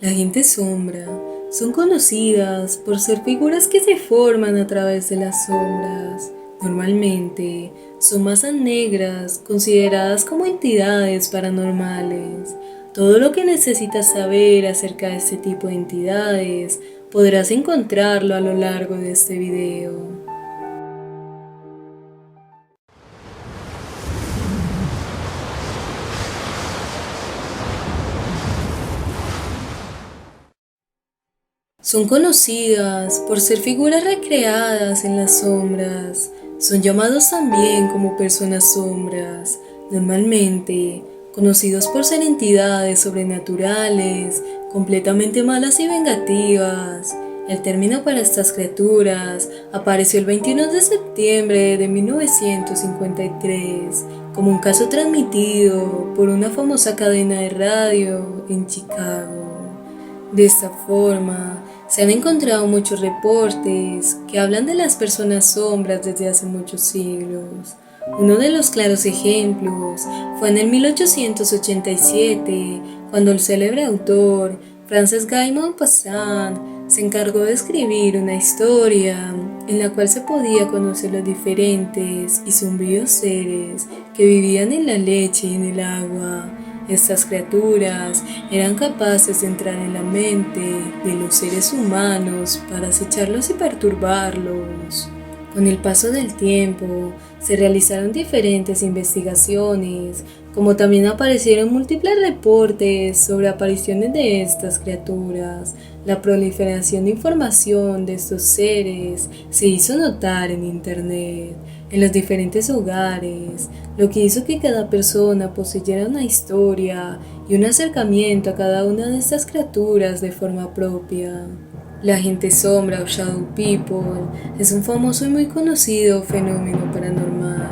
La gente sombra son conocidas por ser figuras que se forman a través de las sombras. Normalmente son masas negras consideradas como entidades paranormales. Todo lo que necesitas saber acerca de este tipo de entidades podrás encontrarlo a lo largo de este video. Son conocidas por ser figuras recreadas en las sombras. Son llamados también como personas sombras, normalmente conocidos por ser entidades sobrenaturales, completamente malas y vengativas. El término para estas criaturas apareció el 21 de septiembre de 1953 como un caso transmitido por una famosa cadena de radio en Chicago. De esta forma, se han encontrado muchos reportes que hablan de las personas sombras desde hace muchos siglos. Uno de los claros ejemplos fue en el 1887, cuando el célebre autor Francis Guy Maupassant se encargó de escribir una historia en la cual se podía conocer los diferentes y sombríos seres que vivían en la leche y en el agua. Estas criaturas eran capaces de entrar en la mente de los seres humanos para acecharlos y perturbarlos. Con el paso del tiempo, se realizaron diferentes investigaciones, como también aparecieron múltiples reportes sobre apariciones de estas criaturas. La proliferación de información de estos seres se hizo notar en Internet, en los diferentes hogares, lo que hizo que cada persona poseyera una historia y un acercamiento a cada una de estas criaturas de forma propia. La gente sombra o Shadow People es un famoso y muy conocido fenómeno paranormal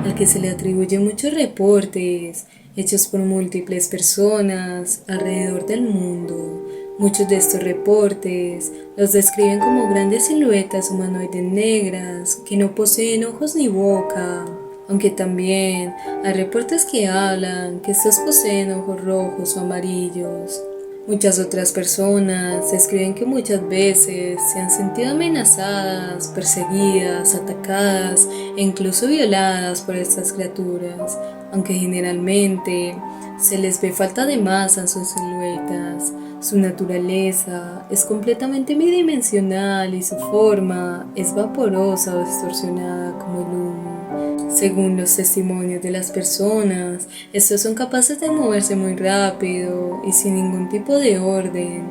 al que se le atribuyen muchos reportes hechos por múltiples personas alrededor del mundo. Muchos de estos reportes los describen como grandes siluetas humanoides negras que no poseen ojos ni boca, aunque también hay reportes que hablan que estos poseen ojos rojos o amarillos. Muchas otras personas describen que muchas veces se han sentido amenazadas, perseguidas, atacadas e incluso violadas por estas criaturas, aunque generalmente se les ve falta de masa en sus siluetas. Su naturaleza es completamente bidimensional y su forma es vaporosa o distorsionada como el humo. Según los testimonios de las personas, estos son capaces de moverse muy rápido y sin ningún tipo de orden.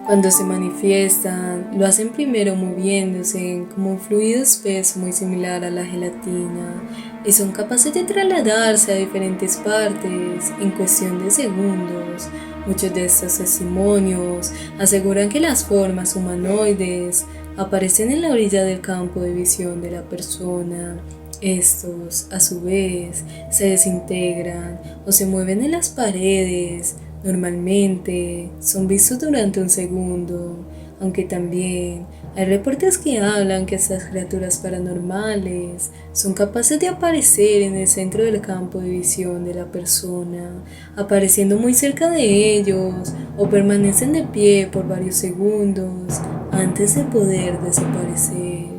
Cuando se manifiestan, lo hacen primero moviéndose como un fluido espeso muy similar a la gelatina y son capaces de trasladarse a diferentes partes en cuestión de segundos. Muchos de estos testimonios aseguran que las formas humanoides aparecen en la orilla del campo de visión de la persona. Estos, a su vez, se desintegran o se mueven en las paredes. Normalmente son vistos durante un segundo, aunque también hay reportes que hablan que estas criaturas paranormales son capaces de aparecer en el centro del campo de visión de la persona, apareciendo muy cerca de ellos o permanecen de pie por varios segundos antes de poder desaparecer.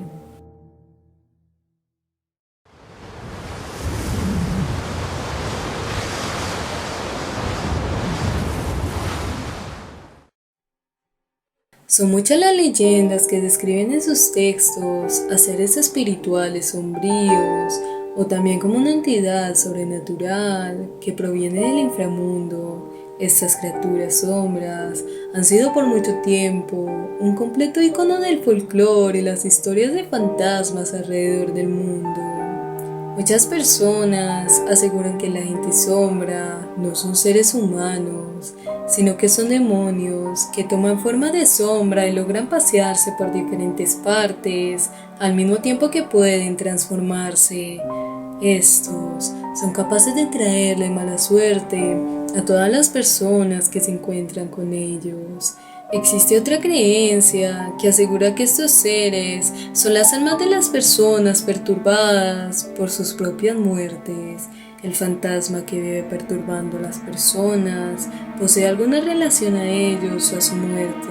Son muchas las leyendas que describen en sus textos a seres espirituales sombríos o también como una entidad sobrenatural que proviene del inframundo. Estas criaturas sombras han sido por mucho tiempo un completo icono del folclore y las historias de fantasmas alrededor del mundo. Muchas personas aseguran que la gente sombra no son seres humanos, sino que son demonios que toman forma de sombra y logran pasearse por diferentes partes al mismo tiempo que pueden transformarse. Estos son capaces de traerle mala suerte a todas las personas que se encuentran con ellos. Existe otra creencia que asegura que estos seres son las almas de las personas perturbadas por sus propias muertes. el fantasma que vive perturbando a las personas posee alguna relación a ellos o a su muerte.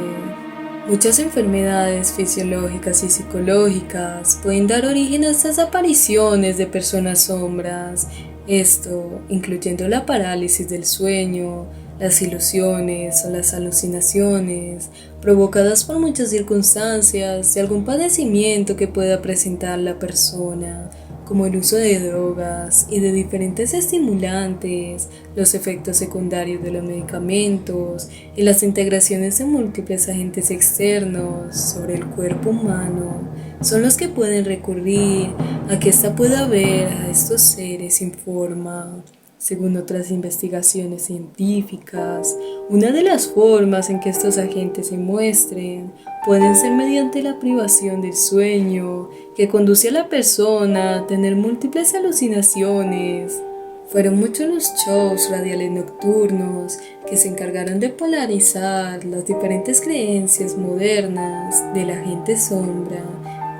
Muchas enfermedades fisiológicas y psicológicas pueden dar origen a estas apariciones de personas sombras, esto incluyendo la parálisis del sueño, las ilusiones o las alucinaciones, provocadas por muchas circunstancias y algún padecimiento que pueda presentar la persona, como el uso de drogas y de diferentes estimulantes, los efectos secundarios de los medicamentos y las integraciones de múltiples agentes externos sobre el cuerpo humano, son los que pueden recurrir a que ésta pueda ver a estos seres sin forma. Según otras investigaciones científicas, una de las formas en que estos agentes se muestren pueden ser mediante la privación del sueño, que conduce a la persona a tener múltiples alucinaciones. Fueron muchos los shows radiales nocturnos que se encargaron de polarizar las diferentes creencias modernas de la gente sombra.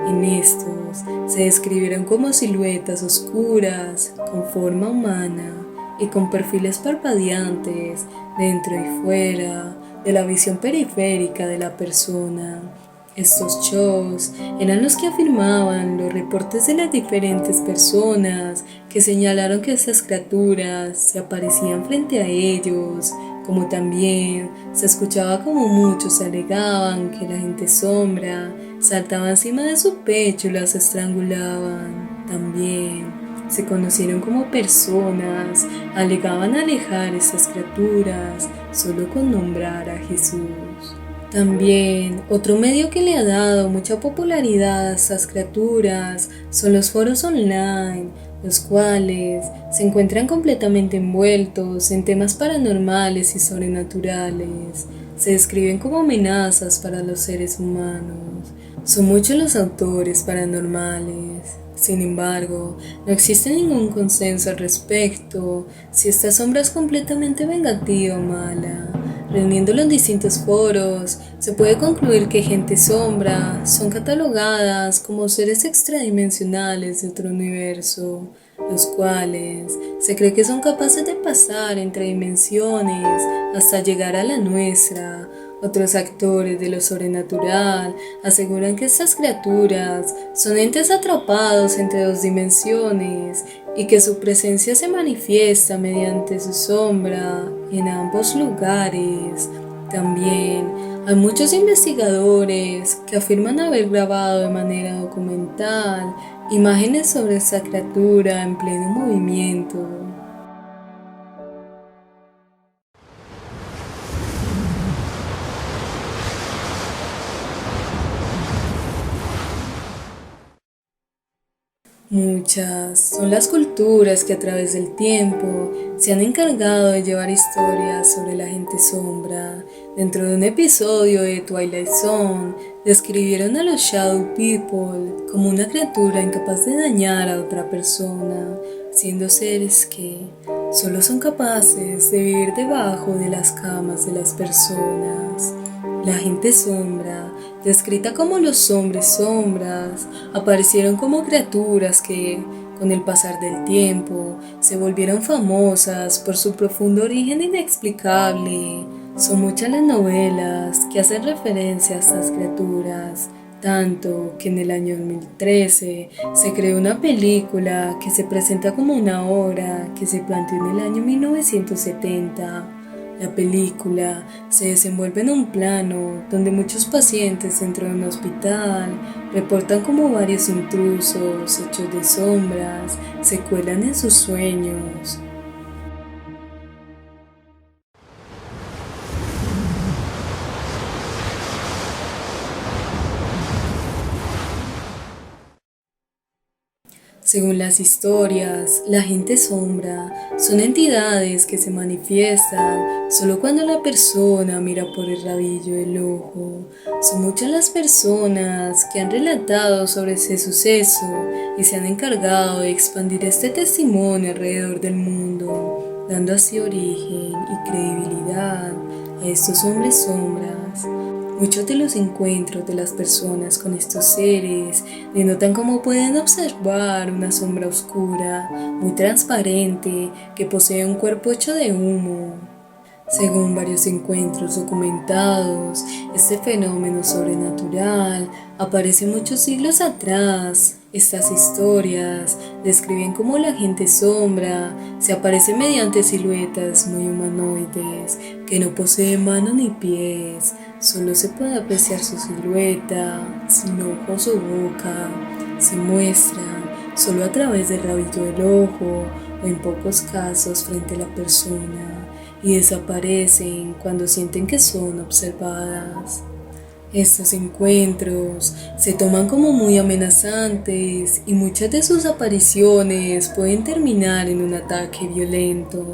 En estos se describieron como siluetas oscuras, con forma humana y con perfiles parpadeantes dentro y fuera de la visión periférica de la persona. Estos shows eran los que afirmaban los reportes de las diferentes personas que señalaron que estas criaturas se aparecían frente a ellos, como también se escuchaba como muchos alegaban que la gente sombra saltaba encima de su pecho y las estrangulaban. También se conocieron como personas alegaban alejar esas criaturas solo con nombrar a Jesús. También, otro medio que le ha dado mucha popularidad a estas criaturas son los foros online, los cuales se encuentran completamente envueltos en temas paranormales y sobrenaturales. Se describen como amenazas para los seres humanos. Son muchos los autores paranormales. Sin embargo, no existe ningún consenso al respecto si esta sombra es completamente vengativa o mala. Reuniéndolo en distintos foros, se puede concluir que gente sombra son catalogadas como seres extradimensionales de otro universo, los cuales se cree que son capaces de pasar entre dimensiones hasta llegar a la nuestra. Otros actores de lo sobrenatural aseguran que estas criaturas son entes atrapados entre dos dimensiones y que su presencia se manifiesta mediante su sombra en ambos lugares. También hay muchos investigadores que afirman haber grabado de manera documental imágenes sobre esta criatura en pleno movimiento. Muchas son las culturas que a través del tiempo se han encargado de llevar historias sobre la gente sombra. Dentro de un episodio de Twilight Zone, describieron a los Shadow People como una criatura incapaz de dañar a otra persona, siendo seres que solo son capaces de vivir debajo de las camas de las personas. La gente sombra, descrita como los hombres sombras, aparecieron como criaturas que, con el pasar del tiempo, se volvieron famosas por su profundo origen inexplicable. Son muchas las novelas que hacen referencia a estas criaturas, tanto que en el año 2013 se creó una película que se presenta como una obra que se planteó en el año 1970. La película se desenvuelve en un plano donde muchos pacientes dentro de un hospital reportan como varios intrusos hechos de sombras se cuelan en sus sueños. Según las historias, la gente sombra son entidades que se manifiestan solo cuando la persona mira por el rabillo del ojo. Son muchas las personas que han relatado sobre ese suceso y se han encargado de expandir este testimonio alrededor del mundo, dando así origen y credibilidad a estos hombres sombras. Muchos de los encuentros de las personas con estos seres denotan cómo pueden observar una sombra oscura, muy transparente, que posee un cuerpo hecho de humo. Según varios encuentros documentados, este fenómeno sobrenatural aparece muchos siglos atrás. Estas historias describen cómo la gente sombra se aparece mediante siluetas muy humanoides que no poseen manos ni pies. Solo se puede apreciar su silueta, sin ojos o boca. Se muestran solo a través del rabillo del ojo o en pocos casos frente a la persona, y desaparecen cuando sienten que son observadas. Estos encuentros se toman como muy amenazantes y muchas de sus apariciones pueden terminar en un ataque violento.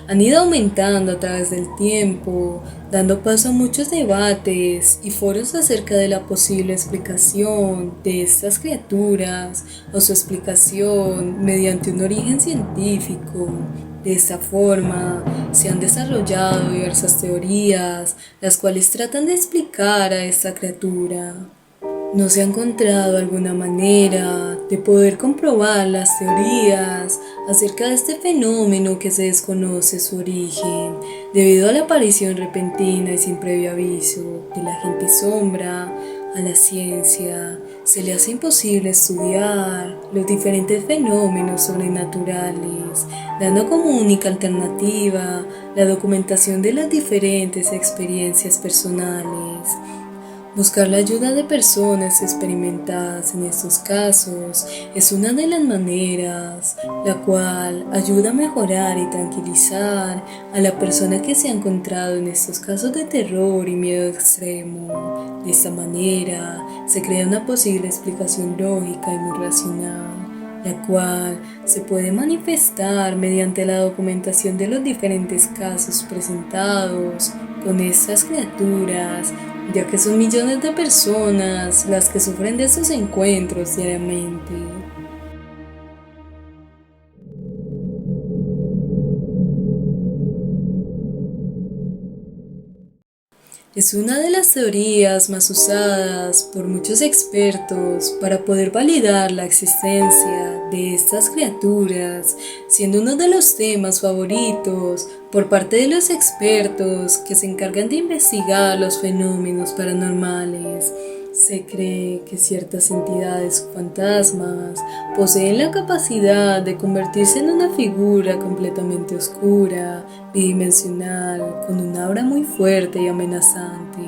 Han ido aumentando a través del tiempo, dando paso a muchos debates y foros acerca de la posible explicación de estas criaturas o su explicación mediante un origen científico. De esta forma, se han desarrollado diversas teorías, las cuales tratan de explicar a esta criatura. No se ha encontrado alguna manera de poder comprobar las teorías acerca de este fenómeno que se desconoce su origen, debido a la aparición repentina y sin previo aviso de la gente sombra. A la ciencia se le hace imposible estudiar los diferentes fenómenos sobrenaturales, dando como única alternativa la documentación de las diferentes experiencias personales. Buscar la ayuda de personas experimentadas en estos casos es una de las maneras, la cual ayuda a mejorar y tranquilizar a la persona que se ha encontrado en estos casos de terror y miedo extremo. De esta manera se crea una posible explicación lógica y muy racional, la cual se puede manifestar mediante la documentación de los diferentes casos presentados con estas criaturas, ya que son millones de personas las que sufren de estos encuentros diariamente. Es una de las teorías más usadas por muchos expertos para poder validar la existencia de estas criaturas, siendo uno de los temas favoritos por parte de los expertos que se encargan de investigar los fenómenos paranormales. Se cree que ciertas entidades o fantasmas poseen la capacidad de convertirse en una figura completamente oscura, bidimensional, con una aura muy fuerte y amenazante.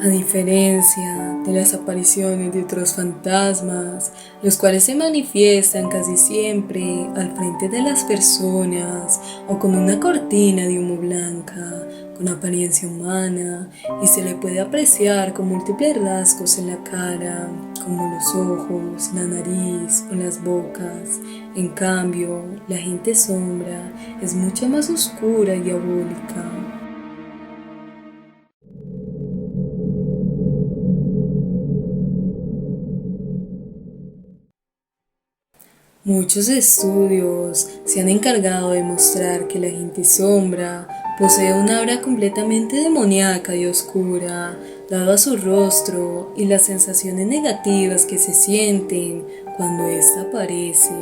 A diferencia de las apariciones de otros fantasmas, los cuales se manifiestan casi siempre al frente de las personas o con una cortina de humo blanca, con apariencia humana, y se le puede apreciar con múltiples rasgos en la cara, como los ojos, la nariz o las bocas. En cambio, la gente sombra es mucho más oscura y diabólica. Muchos estudios se han encargado de mostrar que la gente sombra posee una aura completamente demoníaca y oscura, dado a su rostro y las sensaciones negativas que se sienten cuando ésta aparece.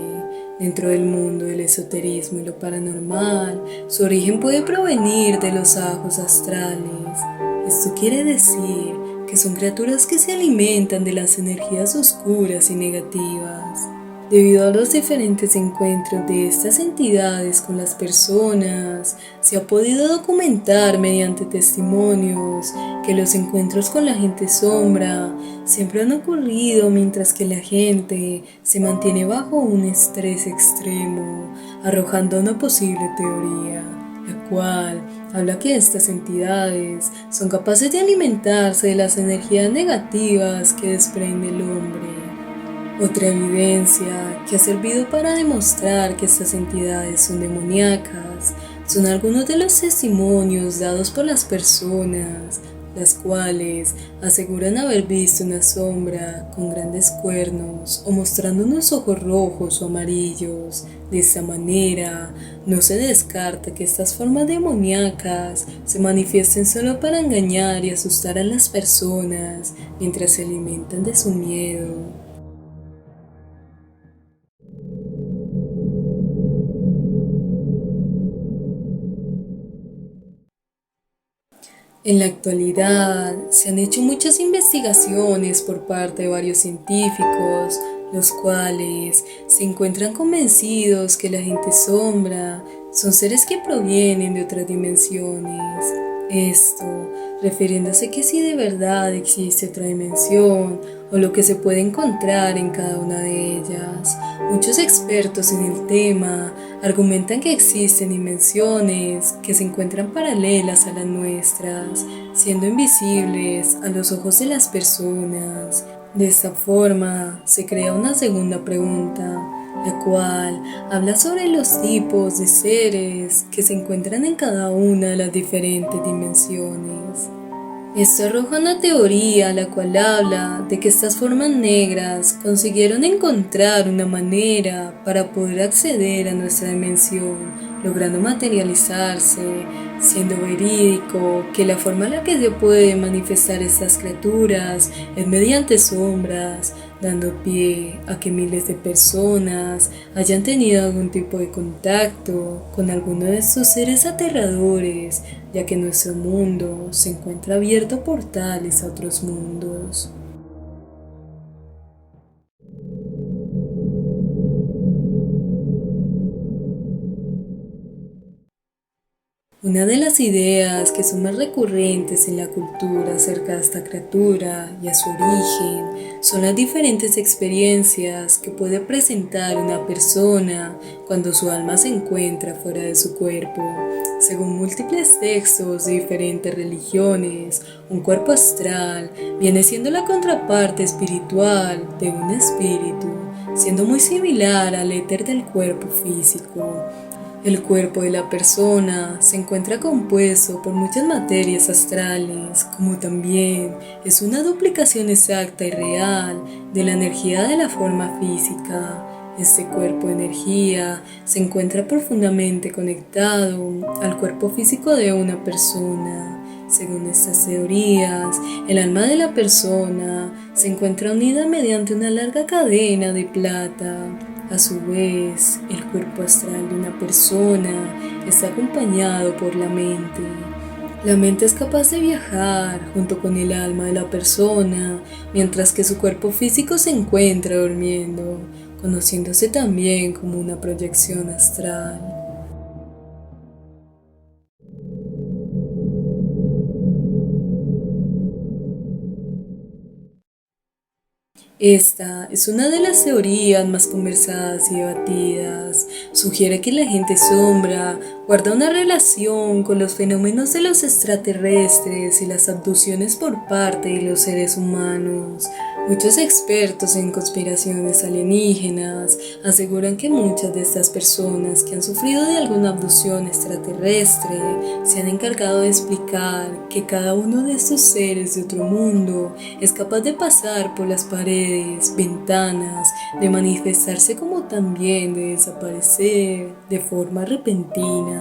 Dentro del mundo del esoterismo y lo paranormal, su origen puede provenir de los ajos astrales. Esto quiere decir que son criaturas que se alimentan de las energías oscuras y negativas. Debido a los diferentes encuentros de estas entidades con las personas, se ha podido documentar mediante testimonios que los encuentros con la gente sombra siempre han ocurrido mientras que la gente se mantiene bajo un estrés extremo, arrojando una posible teoría, la cual habla que estas entidades son capaces de alimentarse de las energías negativas que desprende el hombre. Otra evidencia que ha servido para demostrar que estas entidades son demoníacas son algunos de los testimonios dados por las personas las cuales aseguran haber visto una sombra con grandes cuernos o mostrando unos ojos rojos o amarillos. De esta manera, no se descarta que estas formas demoníacas se manifiesten solo para engañar y asustar a las personas mientras se alimentan de su miedo. En la actualidad, se han hecho muchas investigaciones por parte de varios científicos, los cuales se encuentran convencidos que la gente sombra son seres que provienen de otras dimensiones. Esto refiriéndose que si de verdad existe otra dimensión o lo que se puede encontrar en cada una de ellas. Muchos expertos en el tema argumentan que existen dimensiones que se encuentran paralelas a las nuestras, siendo invisibles a los ojos de las personas. De esta forma, se crea una segunda pregunta, la cual habla sobre los tipos de seres que se encuentran en cada una de las diferentes dimensiones. Esto arroja una teoría la cual habla de que estas formas negras consiguieron encontrar una manera para poder acceder a nuestra dimensión, logrando materializarse, siendo verídico que la forma en la que se pueden manifestar estas criaturas es mediante sombras, dando pie a que miles de personas hayan tenido algún tipo de contacto con alguno de estos seres aterradores, ya que nuestro mundo se encuentra abierto a portales a otros mundos. Una de las ideas que son más recurrentes en la cultura acerca de esta criatura y a su origen son las diferentes experiencias que puede presentar una persona cuando su alma se encuentra fuera de su cuerpo. Según múltiples textos de diferentes religiones, un cuerpo astral viene siendo la contraparte espiritual de un espíritu, siendo muy similar al éter del cuerpo físico. El cuerpo de la persona se encuentra compuesto por muchas materias astrales, como también es una duplicación exacta y real de la energía de la forma física. Este cuerpo de energía se encuentra profundamente conectado al cuerpo físico de una persona. Según estas teorías, el alma de la persona se encuentra unida mediante una larga cadena de plata. A su vez, el cuerpo astral de una persona está acompañado por la mente. La mente es capaz de viajar junto con el alma de la persona, mientras que su cuerpo físico se encuentra durmiendo, conociéndose también como una proyección astral. Esta es una de las teorías más conversadas y debatidas. Sugiere que la gente sombra guarda una relación con los fenómenos de los extraterrestres y las abducciones por parte de los seres humanos. Muchos expertos en conspiraciones alienígenas aseguran que muchas de estas personas que han sufrido de alguna abducción extraterrestre se han encargado de explicar que cada uno de estos seres de otro mundo es capaz de pasar por las paredes, ventanas, de manifestarse como también de desaparecer de forma repentina.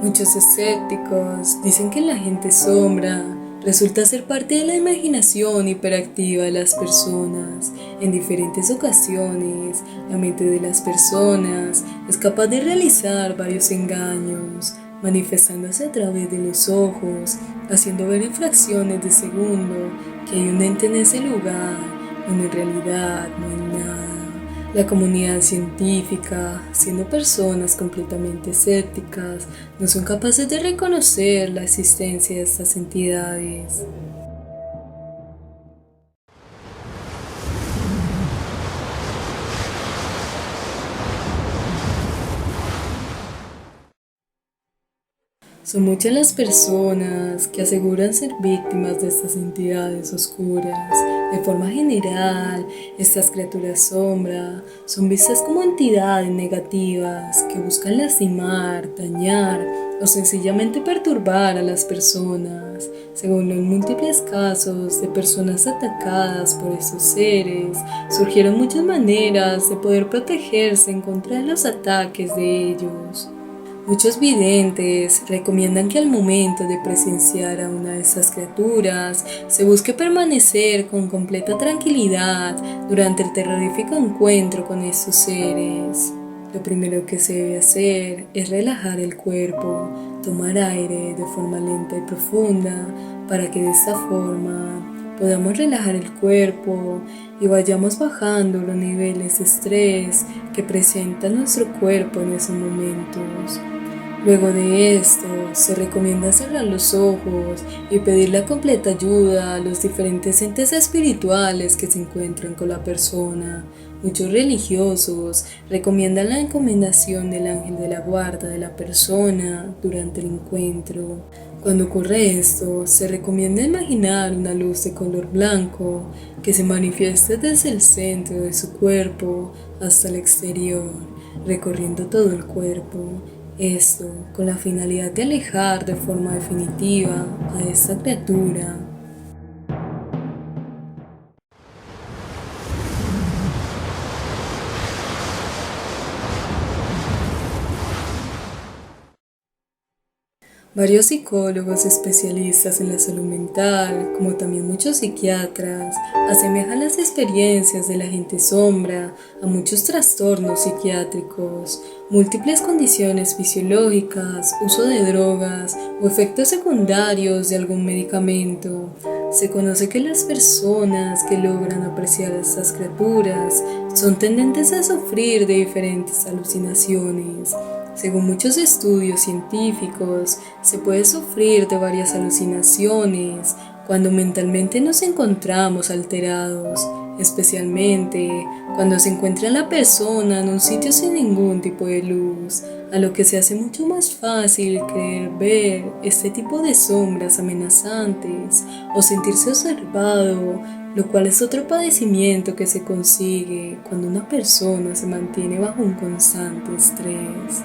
Muchos escépticos dicen que la gente sombra resulta ser parte de la imaginación hiperactiva de las personas. En diferentes ocasiones, la mente de las personas es capaz de realizar varios engaños, manifestándose a través de los ojos, haciendo ver en fracciones de segundo que hay un ente en ese lugar, cuando en realidad no hay nada. La comunidad científica, siendo personas completamente escépticas, no son capaces de reconocer la existencia de estas entidades. Son muchas las personas que aseguran ser víctimas de estas entidades oscuras, De forma general, estas criaturas sombra son vistas como entidades negativas que buscan lastimar, dañar o sencillamente perturbar a las personas. Según los múltiples casos de personas atacadas por estos seres, surgieron muchas maneras de poder protegerse en contra de los ataques de ellos. Muchos videntes recomiendan que al momento de presenciar a una de estas criaturas se busque permanecer con completa tranquilidad durante el terrorífico encuentro con estos seres. Lo primero que se debe hacer es relajar el cuerpo, tomar aire de forma lenta y profunda para que de esta forma podamos relajar el cuerpo y vayamos bajando los niveles de estrés que presenta nuestro cuerpo en esos momentos. Luego de esto, se recomienda cerrar los ojos y pedir la completa ayuda a los diferentes entes espirituales que se encuentran con la persona. Muchos religiosos recomiendan la encomendación del ángel de la guarda de la persona durante el encuentro. Cuando ocurre esto, se recomienda imaginar una luz de color blanco que se manifieste desde el centro de su cuerpo hasta el exterior, recorriendo todo el cuerpo. Esto con la finalidad de alejar de forma definitiva a esta criatura. Varios psicólogos especialistas en la salud mental, como también muchos psiquiatras, asemejan las experiencias de la gente sombra a muchos trastornos psiquiátricos, múltiples condiciones fisiológicas, uso de drogas o efectos secundarios de algún medicamento. Se conoce que las personas que logran apreciar a estas criaturas son tendentes a sufrir de diferentes alucinaciones. Según muchos estudios científicos, se puede sufrir de varias alucinaciones cuando mentalmente nos encontramos alterados, especialmente cuando se encuentra la persona en un sitio sin ningún tipo de luz, a lo que se hace mucho más fácil creer ver este tipo de sombras amenazantes o sentirse observado, lo cual es otro padecimiento que se consigue cuando una persona se mantiene bajo un constante estrés.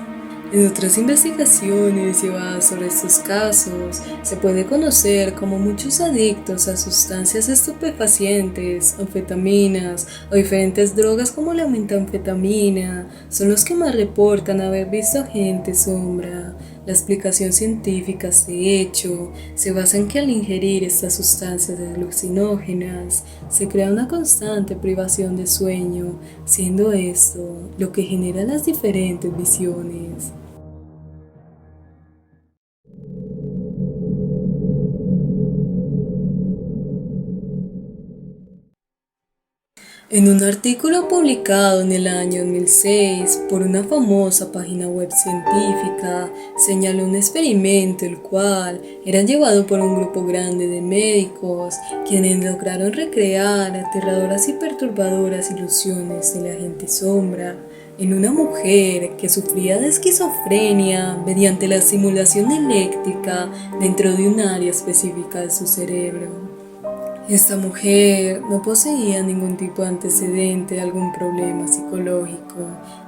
En otras investigaciones llevadas sobre estos casos, se puede conocer cómo muchos adictos a sustancias estupefacientes, anfetaminas o diferentes drogas como la metanfetamina son los que más reportan haber visto gente sombra. La explicación científica, de hecho, se basa en que al ingerir estas sustancias alucinógenas se crea una constante privación de sueño, siendo esto lo que genera las diferentes visiones. En un artículo publicado en el año 2006 por una famosa página web científica, señaló un experimento el cual era llevado por un grupo grande de médicos, quienes lograron recrear aterradoras y perturbadoras ilusiones de la gente sombra en una mujer que sufría de esquizofrenia mediante la estimulación eléctrica dentro de un área específica de su cerebro. Esta mujer no poseía ningún tipo de antecedente de algún problema psicológico,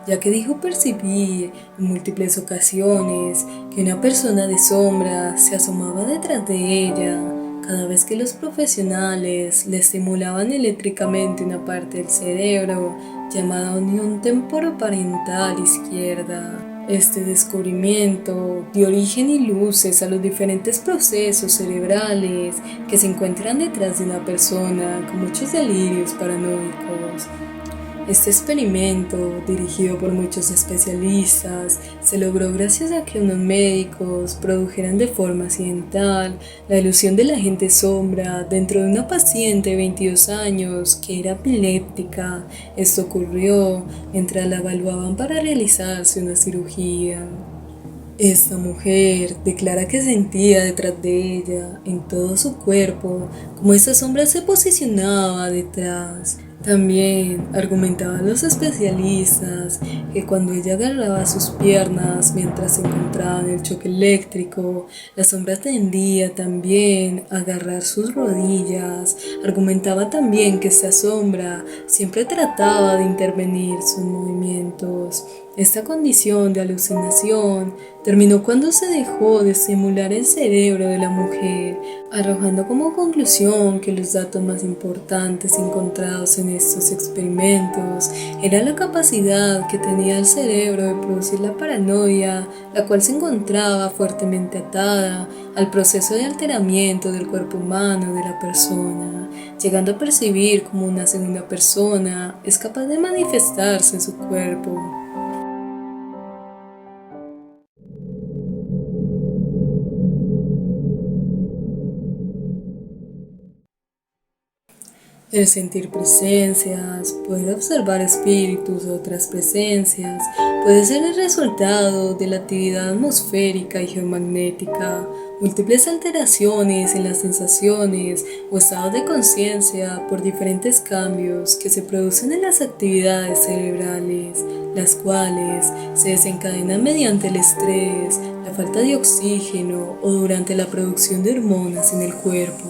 ya que dijo percibir en múltiples ocasiones que una persona de sombra se asomaba detrás de ella cada vez que los profesionales le estimulaban eléctricamente una parte del cerebro llamada unión temporoparental izquierda. Este descubrimiento dio origen y luces a los diferentes procesos cerebrales que se encuentran detrás de una persona con muchos delirios paranoicos. Este experimento, dirigido por muchos especialistas, se logró gracias a que unos médicos produjeran de forma accidental la ilusión de la gente sombra dentro de una paciente de 22 años que era epiléptica. Esto ocurrió mientras la evaluaban para realizarse una cirugía. Esta mujer declara que sentía detrás de ella, en todo su cuerpo, como esa sombra se posicionaba detrás. También argumentaban los especialistas que cuando ella agarraba sus piernas mientras se encontraba en el choque eléctrico, la sombra tendía también a agarrar sus rodillas, argumentaba también que esta sombra siempre trataba de intervenir sus movimientos. Esta condición de alucinación terminó cuando se dejó de estimular el cerebro de la mujer, arrojando como conclusión que los datos más importantes encontrados en estos experimentos era la capacidad que tenía el cerebro de producir la paranoia, la cual se encontraba fuertemente atada al proceso de alteramiento del cuerpo humano de la persona, llegando a percibir como una segunda persona es capaz de manifestarse en su cuerpo. El sentir presencias, poder observar espíritus o otras presencias, puede ser el resultado de la actividad atmosférica y geomagnética, múltiples alteraciones en las sensaciones o estados de conciencia por diferentes cambios que se producen en las actividades cerebrales, las cuales se desencadenan mediante el estrés, la falta de oxígeno o durante la producción de hormonas en el cuerpo.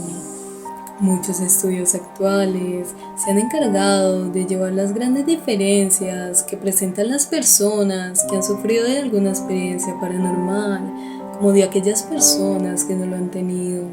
Muchos estudios actuales se han encargado de llevar las grandes diferencias que presentan las personas que han sufrido de alguna experiencia paranormal, como de aquellas personas que no lo han tenido.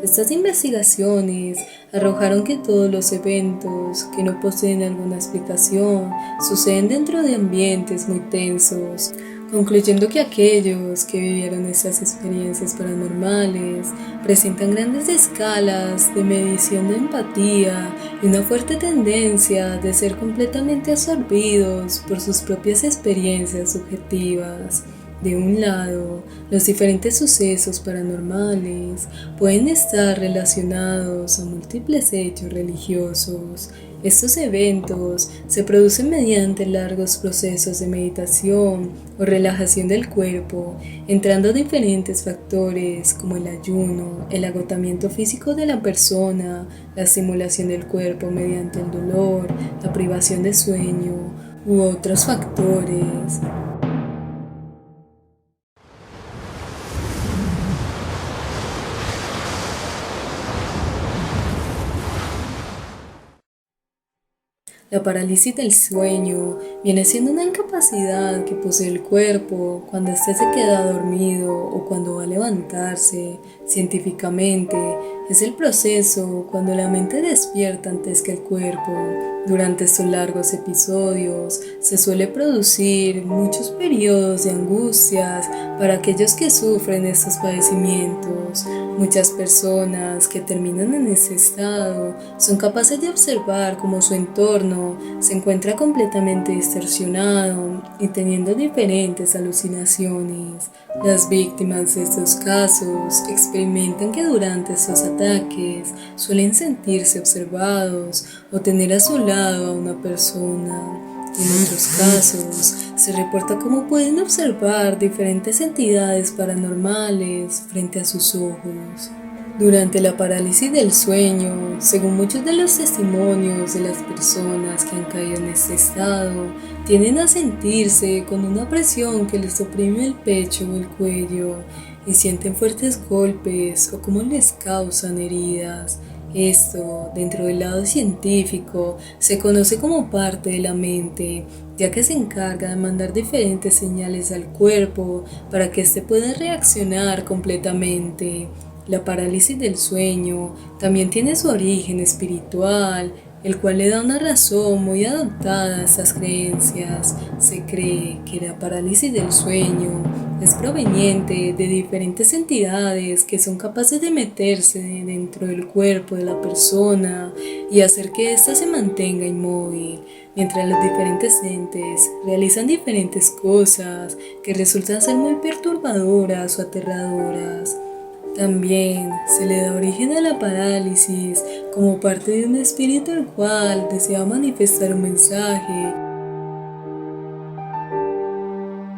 Estas investigaciones arrojaron que todos los eventos que no poseen alguna explicación suceden dentro de ambientes muy tensos, concluyendo que aquellos que vivieron estas experiencias paranormales presentan grandes escalas de medición de empatía y una fuerte tendencia de ser completamente absorbidos por sus propias experiencias subjetivas. De un lado, los diferentes sucesos paranormales pueden estar relacionados a múltiples hechos religiosos. Estos eventos se producen mediante largos procesos de meditación o relajación del cuerpo, entrando diferentes factores como el ayuno, el agotamiento físico de la persona, la estimulación del cuerpo mediante el dolor, la privación de sueño u otros factores. La parálisis del sueño viene siendo una incapacidad que posee el cuerpo cuando éste se queda dormido o cuando va a levantarse. Científicamente, es el proceso cuando la mente despierta antes que el cuerpo. Durante estos largos episodios se suele producir muchos periodos de angustias para aquellos que sufren estos padecimientos. Muchas personas que terminan en ese estado son capaces de observar cómo su entorno se encuentra completamente distorsionado y teniendo diferentes alucinaciones. Las víctimas de estos casos experimentan que durante estos ataques suelen sentirse observados o tener a su lado a una persona. En otros casos, se reporta cómo pueden observar diferentes entidades paranormales frente a sus ojos. Durante la parálisis del sueño, según muchos de los testimonios de las personas que han caído en este estado, tienden a sentirse con una presión que les oprime el pecho o el cuello y sienten fuertes golpes o como les causan heridas. Esto, dentro del lado científico, se conoce como parte de la mente, ya que se encarga de mandar diferentes señales al cuerpo para que éste pueda reaccionar completamente. La parálisis del sueño también tiene su origen espiritual, el cual le da una razón muy adaptada a estas creencias. Se cree que la parálisis del sueño es proveniente de diferentes entidades que son capaces de meterse dentro del cuerpo de la persona y hacer que ésta se mantenga inmóvil, mientras los diferentes entes realizan diferentes cosas que resultan ser muy perturbadoras o aterradoras. También se le da origen a la parálisis como parte de un espíritu el cual desea manifestar un mensaje.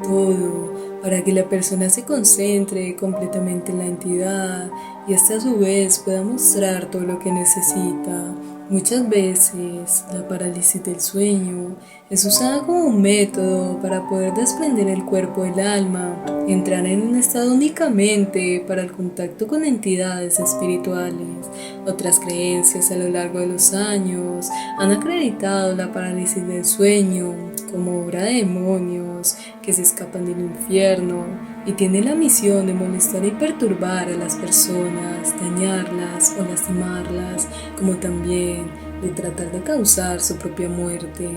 Todo para que la persona se concentre completamente en la entidad y ésta a su vez pueda mostrar todo lo que necesita. Muchas veces la parálisis del sueño es usada como un método para poder desprender el cuerpo del alma, entrar en un estado únicamente para el contacto con entidades espirituales. Otras creencias a lo largo de los años han acreditado la parálisis del sueño como obra de demonios que se escapan del infierno y tiene la misión de molestar y perturbar a las personas, dañarlas o lastimarlas, como también de tratar de causar su propia muerte.